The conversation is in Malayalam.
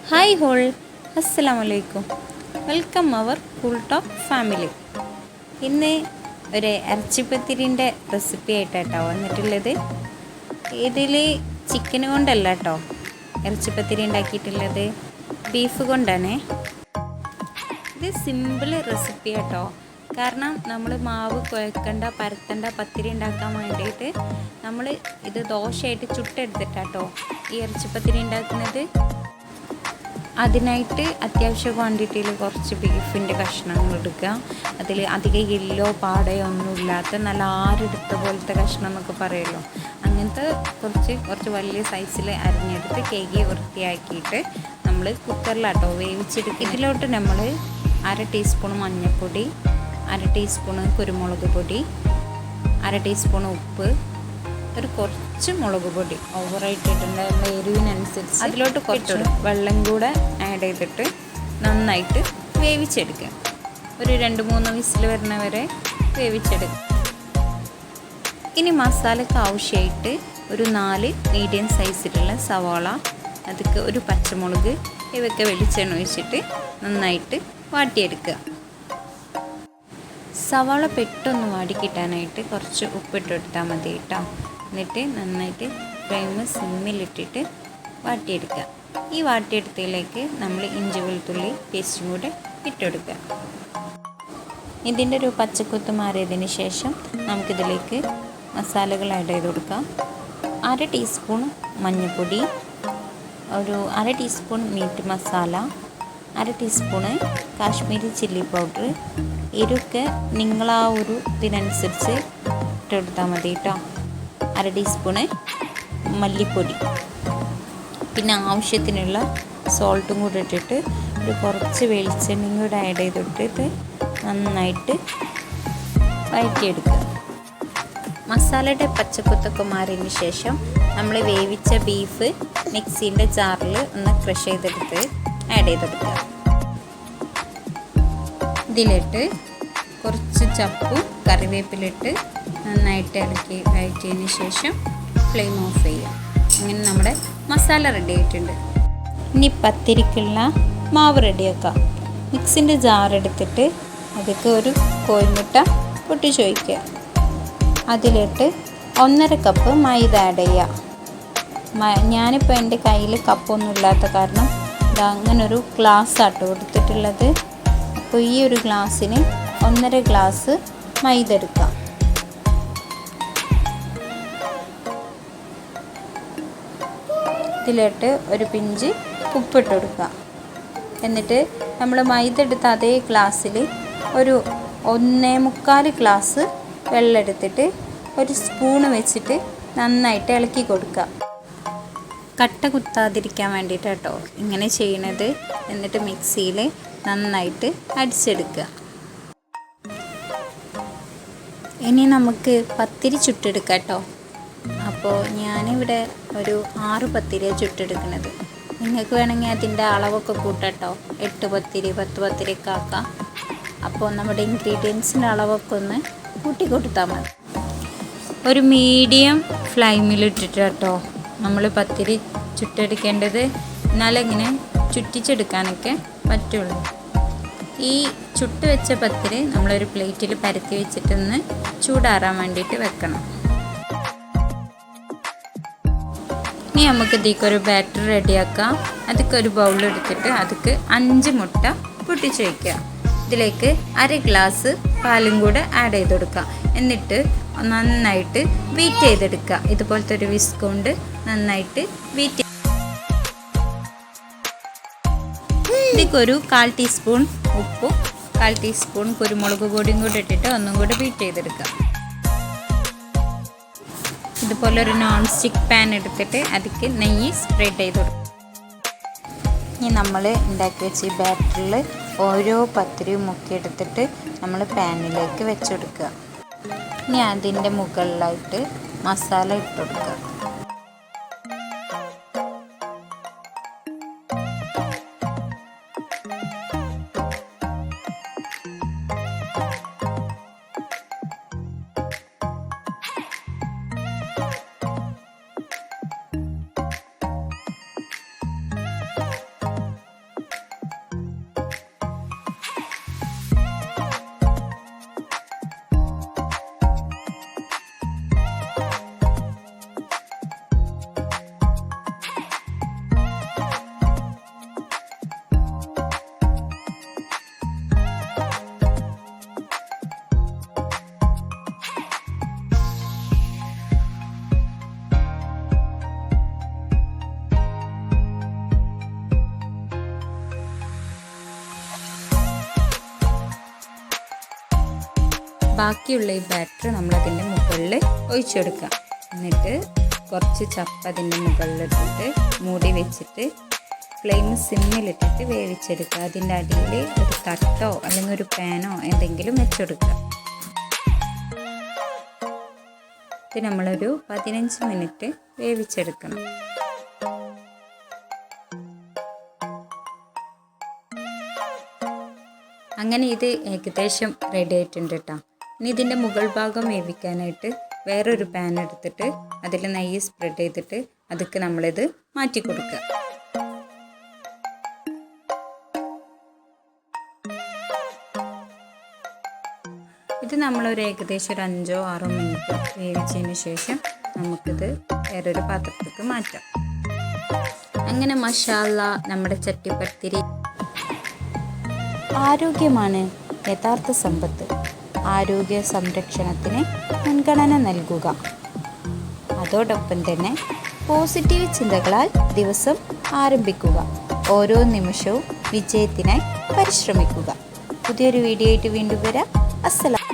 ഹായ് ഹോൾ, അസ്സലാമു അലൈക്കും. Welcome our cool talk family. ഇന്ന് ഒരു ഇറച്ചിപ്പത്തിരിൻ്റെ റെസിപ്പി ആയിട്ടാട്ടോ വന്നിട്ടുള്ളത്. ഇതിൽ ചിക്കൻ കൊണ്ടല്ല കേട്ടോ ഇറച്ചിപ്പത്തിരി ഉണ്ടാക്കിയിട്ടുള്ളത്, ബീഫ് കൊണ്ടാണ്. ഇത് സിമ്പിൾ റെസിപ്പി കേട്ടോ. കാരണം നമ്മൾ മാവ് കുഴക്കണ്ട, പരത്തണ്ട, പത്തിരി ഉണ്ടാക്കാൻ വേണ്ടിയിട്ട് നമ്മൾ ഇത് ദോശയായിട്ട് ചുട്ടെടുത്തിട്ടാട്ടോ ഈ ഇറച്ചിപ്പത്തിരി ഉണ്ടാക്കുന്നത്. അതിനായിട്ട് അത്യാവശ്യ ക്വാണ്ടിറ്റിയിൽ കുറച്ച് ബീഫിൻ്റെ കഷ്ണങ്ങൾ എടുക്കുക. അതിൽ അധികം എല്ലോ പാടയോ ഒന്നുമില്ലാത്ത നല്ല ആരെടുത്ത പോലത്തെ കഷ്ണം എന്നൊക്കെ പറയുമല്ലോ, അങ്ങനത്തെ കുറച്ച് വലിയ സൈസിൽ അരിഞ്ഞെടുത്ത് കേക്ക് വൃത്തിയാക്കിയിട്ട് നമ്മൾ കുക്കറിലാട്ടോ വേവിച്ചെടുക്കുക. ഇതിലോട്ട് നമ്മൾ 1/2 ടീസ്പൂൺ മഞ്ഞൾപ്പൊടി, 1/2 ടീസ്പൂൺ കുരുമുളക് പൊടി, 1/2 ടീസ്പൂൺ ഉപ്പ്, കുറച്ച് മുളക് പൊടി ഓവറായിട്ട് ഇട്ടുണ്ട്, എരിവിനനുസരിച്ച്. അതിലോട്ട് കുറച്ച് വെള്ളം കൂടെ ആഡ് ചെയ്തിട്ട് നന്നായിട്ട് വേവിച്ചെടുക്കുക. ഒരു 2-3 വിസിൽ വരുന്നവരെ വേവിച്ചെടുക്കുക. ഇനി മസാലയ്ക്ക് ആവശ്യമായിട്ട് ഒരു 4 മീഡിയം സൈസിലുള്ള സവാള, അതിക്ക് ഒരു പച്ചമുളക്, ഇവയൊക്കെ വെളിച്ചെണ്ണ ഒഴിച്ചിട്ട് നന്നായിട്ട് വാട്ടിയെടുക്കുക. സവാള പെട്ടെന്ന് വാടിക്കിട്ടാനായിട്ട് കുറച്ച് ഉപ്പിട്ട് കൊടുത്താൽ മതി കേട്ടോ. എന്നിട്ട് നന്നായിട്ട് ഫ്ലെയിം സിമ്മിലിട്ടിട്ട് വാട്ടിയെടുക്കുക. ഈ വാട്ടിയെടുത്തതിലേക്ക് നമ്മൾ ഇഞ്ചി വെളുത്തുള്ളി പേസ്റ്റും കൂടെ ഇട്ടെടുക്കുക. ഇതിൻ്റെ ഒരു പച്ചക്കുത്ത് മാറിയതിന് ശേഷം നമുക്കിതിലേക്ക് മസാലകൾ ആഡ് ചെയ്ത് കൊടുക്കാം. 1/2 ടീസ്പൂൺ മഞ്ഞൾപ്പൊടി, ഒരു 1/2 teaspoon meat masala, 1/2 teaspoon Kashmiri chilli powder. എരിവൊക്കെ നിങ്ങളാ ഒരു ഇതിനനുസരിച്ച് ഇട്ടെടുത്താൽ മതി കേട്ടോ. 1/2 ടീസ്പൂണ് മല്ലിപ്പൊടി, പിന്നെ ആവശ്യത്തിനുള്ള സോൾട്ടും കൂടെ ഇട്ടിട്ട് കുറച്ച് വെളിച്ചെണ്ണയും കൂടെ ആഡ് ചെയ്തിട്ടിട്ട് നന്നായിട്ട് വഴറ്റിയെടുക്കുക. മസാലയുടെ പച്ചക്കുത്തൊക്കെ മാറിയതിന് ശേഷം നമ്മൾ വേവിച്ച ബീഫ് മിക്സീൻ്റെ ജാറിൽ ഒന്ന് ക്രഷ് ചെയ്തെടുത്ത് ആഡ് ചെയ്തെടുക്കുക. ഇതിലിട്ട് കുറച്ച് ചപ്പും കറിവേപ്പിലിട്ട് നന്നായിട്ട് ഇളക്കി വഴറ്റിയതിന് ശേഷം ഫ്ലെയിം ഓഫ് ചെയ്യുക. അങ്ങനെ നമ്മുടെ മസാല റെഡി ആയിട്ടുണ്ട്. ഇനി പത്തിരിക്കുള്ള മാവ് റെഡിയാക്കാം. മിക്സിൻ്റെ ജാറെടുത്തിട്ട് അതിലേക്ക് ഒരു കോഴിമുട്ട പൊട്ടിച്ച് ഒഴിക്കുക. അതിലിട്ട് 1.5 കപ്പ് മൈദ ആഡ് ചെയ്യുക. ഞാനിപ്പോൾ എൻ്റെ കയ്യിൽ കപ്പൊന്നും ഇല്ലാത്ത കാരണം അങ്ങനൊരു ഗ്ലാസ് ആട്ടോ കൊടുത്തിട്ടുള്ളത്. അപ്പോൾ ഈ ഒരു ഗ്ലാസ്സിന് 1.5 ഗ്ലാസ് മൈദ എടുക്കാം. ഇതിലിട്ട് ഒരു പിഞ്ച് ഉപ്പിട്ട് കൊടുക്കുക. എന്നിട്ട് നമ്മൾ മൈദ എടുത്ത അതേ ഗ്ലാസ്സിൽ ഒരു 1.25 ഗ്ലാസ് വെള്ളം എടുത്തിട്ട് ഒരു സ്പൂണ് വെച്ചിട്ട് നന്നായിട്ട് ഇളക്കി കൊടുക്കുക. കട്ട കുത്താതിരിക്കാൻ വേണ്ടിയിട്ട് കേട്ടോ ഇങ്ങനെ ചെയ്യണത്. എന്നിട്ട് മിക്സിയിൽ നന്നായിട്ട് അടിച്ചെടുക്കുക. ഇനി നമുക്ക് പത്തിരി ചുട്ടെടുക്കാം കേട്ടോ. അപ്പോൾ ഞാനിവിടെ ഒരു 6 പത്തിരിയാണ് ചുട്ടെടുക്കുന്നത്. നിങ്ങൾക്ക് വേണമെങ്കിൽ അതിൻ്റെ അളവൊക്കെ കൂട്ടാട്ടോ. 8 പത്തിരി 10 പത്തിരിയൊക്കെ ആക്കാം. അപ്പോൾ നമ്മുടെ ഇൻഗ്രീഡിയൻസിൻ്റെ അളവൊക്കെ ഒന്ന് കൂട്ടി കൊടുത്താൽ മതി. ഒരു മീഡിയം ഫ്ലെയിമിലിട്ടിട്ട് കേട്ടോ നമ്മൾ പത്തിരി ചുട്ടെടുക്കേണ്ടത്. എന്നാലിങ്ങനെ ചുറ്റിച്ചെടുക്കാനൊക്കെ പറ്റുള്ളൂ. ഈ ചുട്ട് വെച്ച പത്തിരി നമ്മളൊരു പ്ലേറ്റിൽ പരത്തി വെച്ചിട്ടൊന്ന് ചൂടാറാൻ വേണ്ടിയിട്ട് വെക്കണം. ഇനി നമുക്ക് ഇതിലേക്കൊരു ബാറ്റർ റെഡിയാക്കാം. അതൊക്കെ ഒരു ബൗളെടുത്തിട്ട് അതിക്ക് 5 മുട്ട പൊട്ടിച്ച് വയ്ക്കുക. ഇതിലേക്ക് 1/2 ഗ്ലാസ് പാലും കൂടെ ആഡ് ചെയ്ത് കൊടുക്കുക. എന്നിട്ട് നന്നായിട്ട് ബീറ്റ് ചെയ്തെടുക്കുക. ഇതുപോലത്തെ ഒരു വിസ്ക് കൊണ്ട് നന്നായിട്ട് ബീറ്റ്. ഇതിലേക്കൊരു 1/4 ടീസ്പൂൺ ഉപ്പും 1/4 ടീസ്പൂൺ കുരുമുളക് പൊടിയും കൂടെ ഇട്ടിട്ട് ഒന്നും കൂടെ ബീറ്റ് ചെയ്തെടുക്കുക. ഇതുപോലെ ഒരു നോൺ സ്റ്റിക്ക് പാൻ എടുത്തിട്ട് അതിലേക്ക് നെയ്യ് സ്പ്രെഡ് ചെയ്ത് കൊടുക്കും. ഇനി നമ്മൾ ഉണ്ടാക്കി വെച്ച ഈ ബാറ്ററിൽ ഓരോ പത്തിരിയും മുക്കിയെടുത്തിട്ട് നമ്മൾ പാനിലേക്ക് വെച്ചെടുക്കുക. ഇനി അതിൻ്റെ മുകളിലായിട്ട് മസാല ഇട്ട് കൊടുക്കുക. ബാക്കിയുള്ള ഈ ബാറ്റർ നമ്മളതിൻ്റെ മുകളിൽ ഒഴിച്ചെടുക്കുക. എന്നിട്ട് കുറച്ച് ചപ്പ് അതിൻ്റെ മുകളിലിട്ടിട്ട് മൂടി വെച്ചിട്ട് ഫ്ലെയിം സിമ്മിലിട്ടിട്ട് വേവിച്ചെടുക്കുക. അതിൻ്റെ അടിയിൽ ഒരു തട്ടോ അല്ലെങ്കിൽ ഒരു പാനോ എന്തെങ്കിലും വെച്ചെടുക്കുക. ഇത് നമ്മളൊരു 15 മിനിറ്റ് വേവിച്ചെടുക്കണം. അങ്ങനെ ഇത് ഏകദേശം റെഡി ആയിട്ടുണ്ട് കേട്ടോ. ഇനി ഇതിൻ്റെ മുകൾ ഭാഗം വേവിക്കാനായിട്ട് വേറൊരു പാൻ എടുത്തിട്ട് അതിൽ നെയ്യ് സ്പ്രെഡ് ചെയ്തിട്ട് അതിക്ക് നമ്മളിത് മാറ്റി കൊടുക്കുക. ഇത് നമ്മളൊരു ഏകദേശം ഒരു 5-6 മിനിറ്റ് വേവിച്ചതിന് ശേഷം നമുക്കിത് വേറൊരു പാത്രത്തേക്ക് മാറ്റാം. അങ്ങനെ മാഷാഅല്ലാ നമ്മുടെ ചട്ടിപ്പത്തിരി. ആരോഗ്യമാണ് യഥാർത്ഥ സമ്പത്ത്. ആരോഗ്യ സംരക്ഷണത്തിന് മുൻഗണന നൽകുക. അതോടൊപ്പം തന്നെ പോസിറ്റീവ് ചിന്തകളാൽ ദിവസം ആരംഭിക്കുക. ഓരോ നിമിഷവും വിജയത്തിനായി പരിശ്രമിക്കുക. പുതിയൊരു വീഡിയോ ആയിട്ട് വീണ്ടും വരാം. അസ്സലാം.